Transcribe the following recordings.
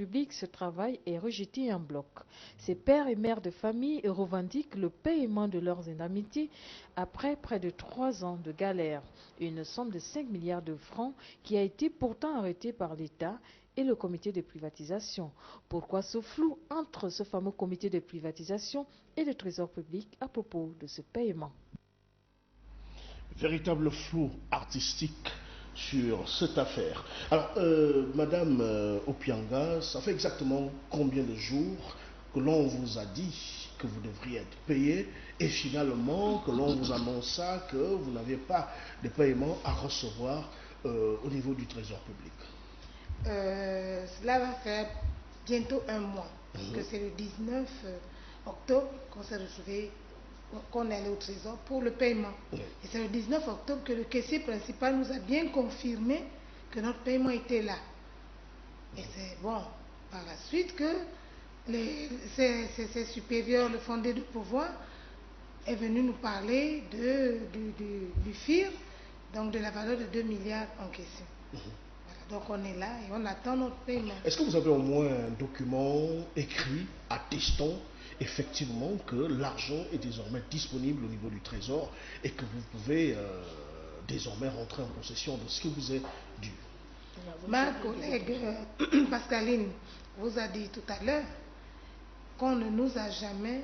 public, ce travail est rejeté en bloc. Ces pères et mères de famille revendiquent le paiement de leurs indemnités après près de 3 ans de galère. Une somme de 5 milliards de francs qui a été pourtant arrêtée par l'État et le comité de privatisation. Pourquoi ce flou entre ce fameux comité de privatisation et le Trésor public à propos de ce paiement? Véritable flou artistique sur cette affaire. Alors, Madame Opianga, ça fait exactement combien de jours que l'on vous a dit que vous devriez être payé et finalement que l'on vous annonça que vous n'aviez pas de paiement à recevoir au niveau du Trésor public? Cela va faire bientôt un mois, parce que c'est le 19 octobre qu'on s'est retrouvé, qu'on est allé au Trésor pour le paiement. Et c'est le 19 octobre que le caissier principal nous a bien confirmé que notre paiement était là. Et c'est bon, par la suite que ses supérieurs, le fondé de pouvoir, est venu nous parler du FIR, donc de la valeur de 2 milliards encaissés. Donc on est là et on attend notre paiement. Est-ce que vous avez au moins un document écrit attestant effectivement que l'argent est désormais disponible au niveau du Trésor et que vous pouvez désormais rentrer en possession de ce qui vous est dû? Ma collègue Pascaline vous a dit tout à l'heure qu'on ne nous a jamais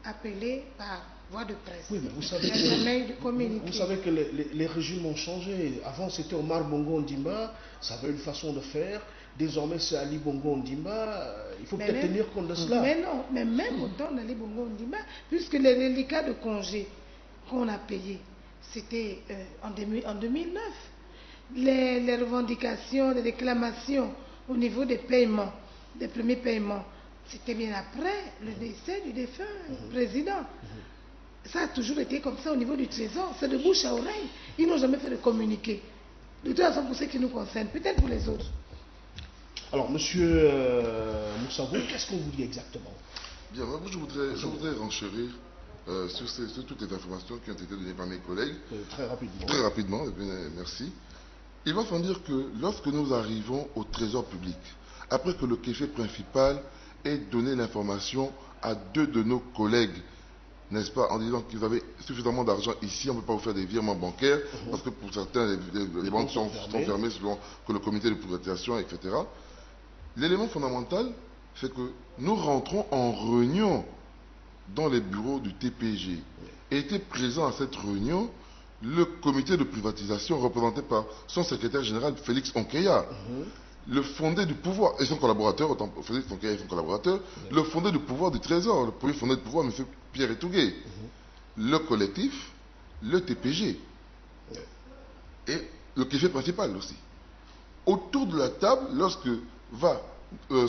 appelé par voie de presse. Oui, mais vous savez que les régimes ont changé. Avant, c'était Omar Bongo Ondimba, ça avait une façon de faire. Désormais, c'est Ali Bongo Ondimba. Il faut peut-être tenir compte de cela. Mais non, mais même au temps d'Ali Bongo Ondimba, puisque les reliquats de congé qu'on a payés, c'était en 2009. Les revendications, les réclamations au niveau des paiements, des premiers paiements, c'était bien après le décès du défunt président. Ça a toujours été comme ça au niveau du Trésor, c'est de bouche à oreille. Ils n'ont jamais fait de communiqué. De toute façon, pour ce qui nous concerne, peut-être pour les autres. Alors, monsieur Moussavou, qu'est-ce qu'on vous dit exactement? Bien, moi je voudrais renchérir sur toutes les informations qui ont été données par mes collègues. Très rapidement. Très rapidement, merci. Il va falloir dire que lorsque nous arrivons au Trésor public, après que le caissier principal ait donné l'information à 2 de nos collègues, n'est-ce pas, en disant qu'ils avaient suffisamment d'argent ici, on ne peut pas vous faire des virements bancaires, parce que pour certains, les banques sont fermées selon que le comité de privatisation, etc. L'élément fondamental, c'est que nous rentrons en réunion dans les bureaux du TPG. Et était présent à cette réunion le comité de privatisation représenté par son secrétaire général Félix Onkeya. Le fondé du pouvoir et son collaborateur, Félix Onkeya et son collaborateur, le fondé du pouvoir du Trésor, le premier fondé du pouvoir, M. Pierre Etougué, le collectif, le TPG et le caissier principal aussi. Autour de la table, lorsque va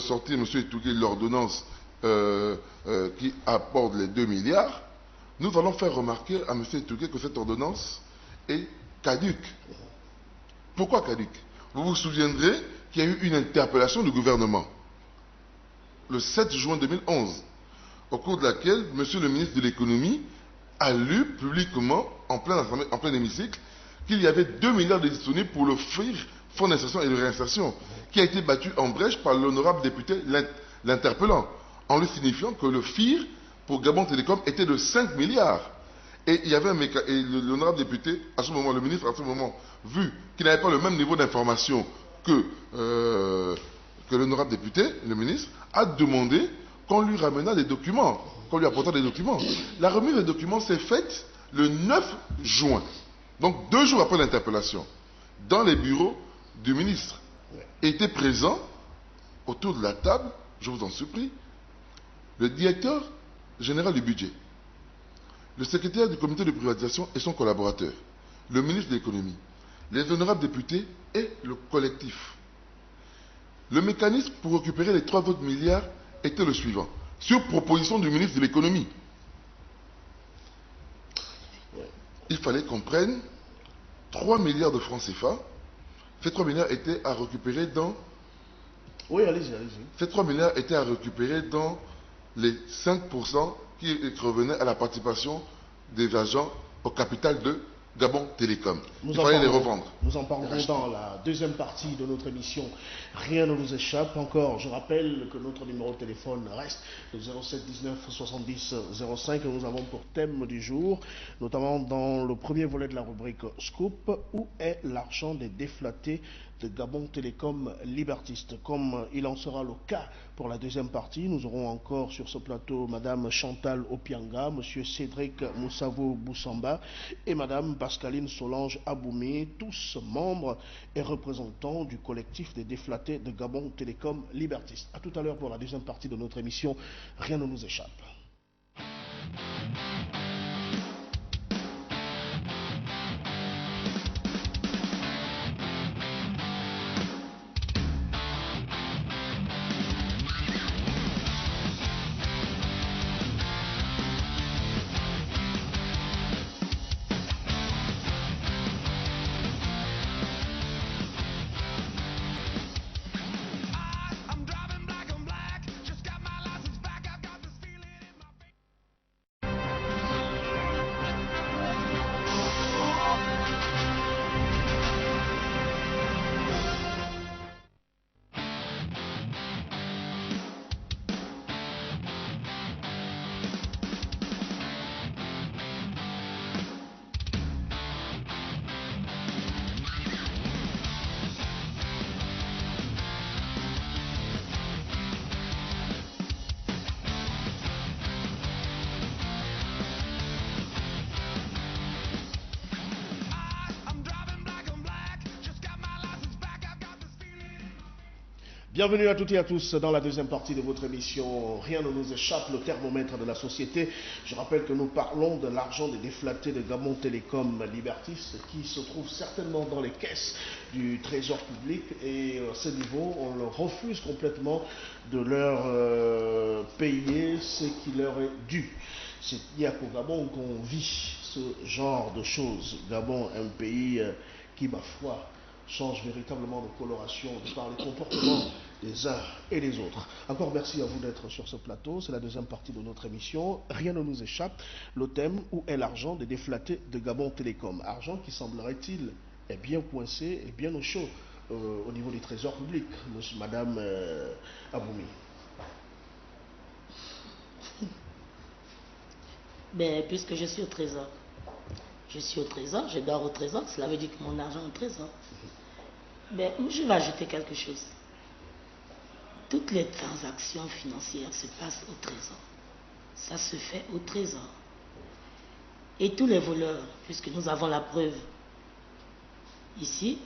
sortir M. Etougué l'ordonnance qui apporte les 2 milliards, nous allons faire remarquer à M. Etougué que cette ordonnance est caduque. Pourquoi caduque? Vous vous souviendrez qu'il y a eu une interpellation du gouvernement le 7 juin 2011, au cours de laquelle M. le ministre de l'économie a lu publiquement, en plein hémicycle, qu'il y avait 2 milliards de disponibles pour le FIR, Fonds d'insertion et de réinsertion, qui a été battu en brèche par l'honorable député l'interpellant, en lui signifiant que le FIR pour Gabon Télécom était de 5 milliards. Et il y avait l'honorable député, à ce moment, le ministre, à ce moment, vu qu'il n'avait pas le même niveau d'information que l'honorable député, le ministre, a demandé qu'on lui ramena des documents, qu'on lui apporta des documents. La remise des documents s'est faite le 9 juin, donc 2 jours après l'interpellation, dans les bureaux du ministre. Et était présent, autour de la table, je vous en supplie, le directeur général du budget, le secrétaire du comité de privatisation et son collaborateur, le ministre de l'économie, les honorables députés et le collectif. Le mécanisme pour récupérer les 3 autres milliards était le suivant, sur proposition du ministre de l'économie. Il fallait qu'on prenne 3 milliards de francs CFA. Ces 3 milliards étaient à récupérer dans... Oui, allez-y. Ces 3 milliards étaient à récupérer dans les 5% qui revenaient à la participation des agents au capital de Gabon Télécom. Nous Il en fallait les parlerons- revendre. Nous en parlerons dans la deuxième partie de notre émission. Rien ne nous échappe. Encore, je rappelle que notre numéro de téléphone reste le 07 19 70 05 que nous avons pour thème du jour, notamment dans le premier volet de la rubrique Scoop, où est l'argent des déflatés de Gabon Télécom Libertiste. Comme il en sera le cas pour la deuxième partie, nous aurons encore sur ce plateau Madame Chantal Opianga, Monsieur Cédric Moussavo Boussamba et Madame Pascaline Solange Aboumi, tous membres et représentants du collectif des déflatés de Gabon Télécom Libertiste. A tout à l'heure pour la deuxième partie de notre émission. Rien ne nous échappe. Bienvenue à toutes et à tous dans la deuxième partie de votre émission Rien ne nous échappe, le thermomètre de la société. Je rappelle que nous parlons de l'argent des déflatés de Gabon Télécom Libertiste qui se trouve certainement dans les caisses du trésor public et à ce niveau, on leur refuse complètement de leur payer ce qui leur est dû. Il n'y a qu'au Gabon qu'on vit ce genre de choses. Gabon, un pays qui, ma foi, change véritablement de coloration de par les comportements des uns et des autres. Encore merci à vous d'être sur ce plateau. C'est la deuxième partie de notre émission. Rien ne nous échappe. Le thème, où est l'argent des déflatés de Gabon Télécom? Argent qui, semblerait-il, est bien coincé et bien au chaud au niveau du trésor public. Madame Aboumi. Ben, puisque je suis au trésor, je dors au trésor, cela veut dire que mon argent est au trésor. Ben, je vais ajouter quelque chose. Toutes les transactions financières se passent au trésor. Ça se fait au trésor. Et tous les voleurs, puisque nous avons la preuve ici,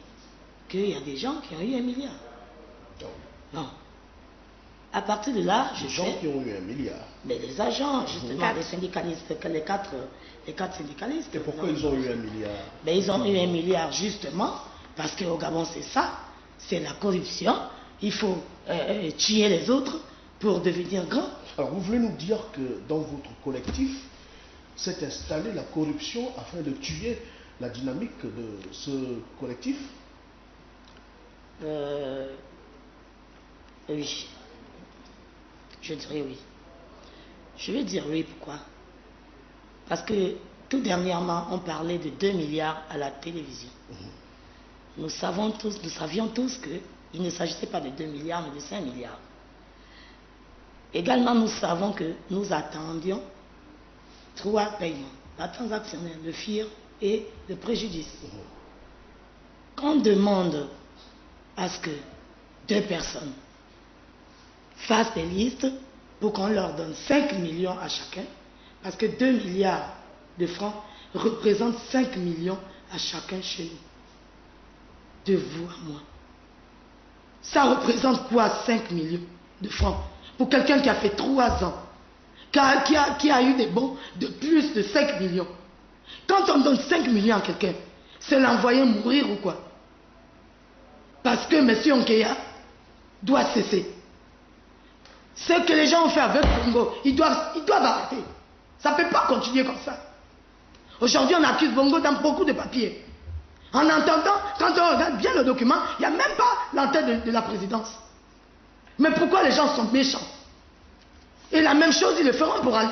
qu'il y a des gens qui ont eu 1 milliard. Non. À partir de là, Les gens qui ont eu 1 milliard. Mais les agents, justement, les syndicalistes, les quatre syndicalistes. Et pourquoi ils ont eu 1 milliard? Mais ils ont eu 1 milliard justement parce qu'au Gabon c'est ça, c'est la corruption. Il faut tuer les autres pour devenir grand. Alors vous voulez nous dire que dans votre collectif s'est installée la corruption afin de tuer la dynamique de ce collectif? Oui. Je dirais oui. Je vais dire oui, pourquoi? Parce que tout dernièrement, on parlait de 2 milliards à la télévision. Nous savions tous qu'il ne s'agissait pas de 2 milliards, mais de 5 milliards. Également, nous savons que nous attendions 3 paiements. La transactionnelle, le FIR et le préjudice. Qu'on demande à ce que 2 personnes fassent des listes pour qu'on leur donne 5 millions à chacun, parce que 2 milliards de francs représentent 5 millions à chacun chez nous. De vous à moi. Ça représente quoi 5 millions de francs pour quelqu'un qui a fait 3 ans, qui a eu des bons de plus de 5 millions? Quand on donne 5 millions à quelqu'un, c'est l'envoyer mourir ou quoi? Parce que M. Onkeya doit cesser. Ce que les gens ont fait avec Bongo, ils doivent arrêter. Ça ne peut pas continuer comme ça. Aujourd'hui, on accuse Bongo dans beaucoup de papiers. En entendant, quand on regarde bien le document, il n'y a même pas l'antenne de la présidence. Mais pourquoi les gens sont méchants? Et la même chose, ils le feront pour Ali.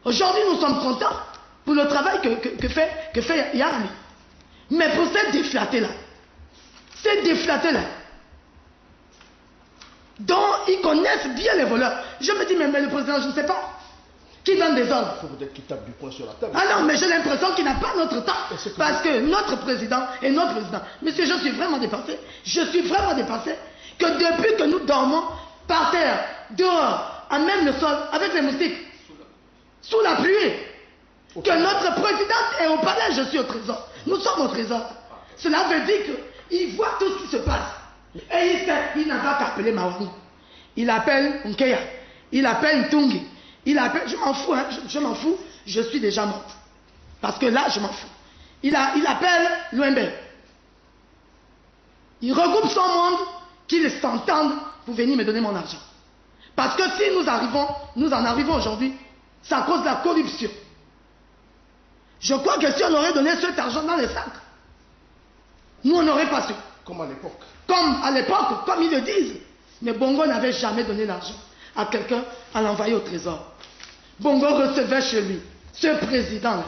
Aujourd'hui, nous sommes contents pour le travail que fait Yann. Mais pour ces déflatés-là, dont ils connaissent bien les voleurs. Je me dis, mais le président, je ne sais pas, qui donne des ordres. Il faut peut-être qu'il tape du poing sur la table. Ah non, mais j'ai l'impression qu'il n'a pas notre temps. Parce que notre président est notre président. Monsieur, je suis vraiment dépassé. Que depuis que nous dormons par terre, dehors, à même le sol, avec les moustiques, sous la pluie, que notre président est au palais, je suis au trésor. Nous sommes au trésor. Cela veut dire qu'il voit tout ce qui se passe. Et il sait, il n'a pas qu'à appeler Mawangu. Il appelle Nkeya. Il appelle Ntungi. Il appelle, je m'en fous, hein, je m'en fous, je suis déjà morte. Parce que là, je m'en fous. Il appelle Louembe. Il regroupe son monde, qu'ils s'entendent pour venir me donner mon argent. Parce que si nous en arrivons aujourd'hui, c'est à cause de la corruption. Je crois que si on aurait donné cet argent dans les sacs, nous on n'aurait pas su. Comme à l'époque. Comme à l'époque, comme ils le disent. Mais Bongo n'avait jamais donné l'argent à quelqu'un à l'envoyer au trésor. Bongo recevait chez lui ce président-là,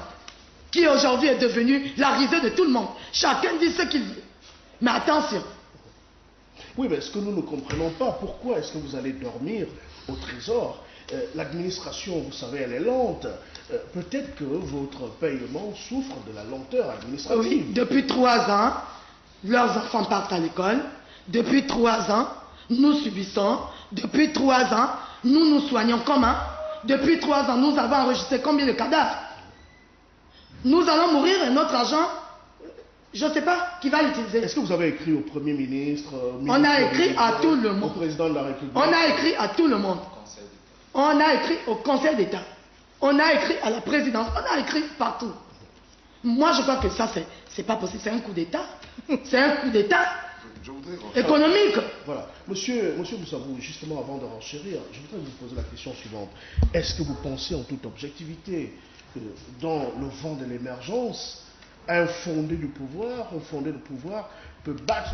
qui aujourd'hui est devenu la risée de tout le monde. Chacun dit ce qu'il veut. Mais attention. Oui, mais ce que nous ne comprenons pas, pourquoi est-ce que vous allez dormir au trésor? L'administration, vous savez, elle est lente. Peut-être que votre paiement souffre de la lenteur administrative. Oui, depuis 3 ans, leurs enfants partent à l'école. Depuis 3 ans, nous subissons. Depuis 3 ans, nous nous soignons comment? Depuis 3 ans, nous avons enregistré combien de cadavres? Nous allons mourir et notre argent, je ne sais pas qui va l'utiliser. Est-ce que vous avez écrit au Premier ministre, on a écrit à tout le monde. Au président de la République? On a écrit à tout le monde. On a écrit au Conseil d'État. On a écrit à la présidence. On a écrit partout. Moi, je crois que ça, c'est pas possible. C'est un coup d'État. C'est un coup d'État économique. Voilà. Monsieur Boussabou, justement, avant de renchérir, je voudrais vous poser la question suivante. Est-ce que vous pensez en toute objectivité que dans le vent de l'émergence, un fondé du pouvoir peut battre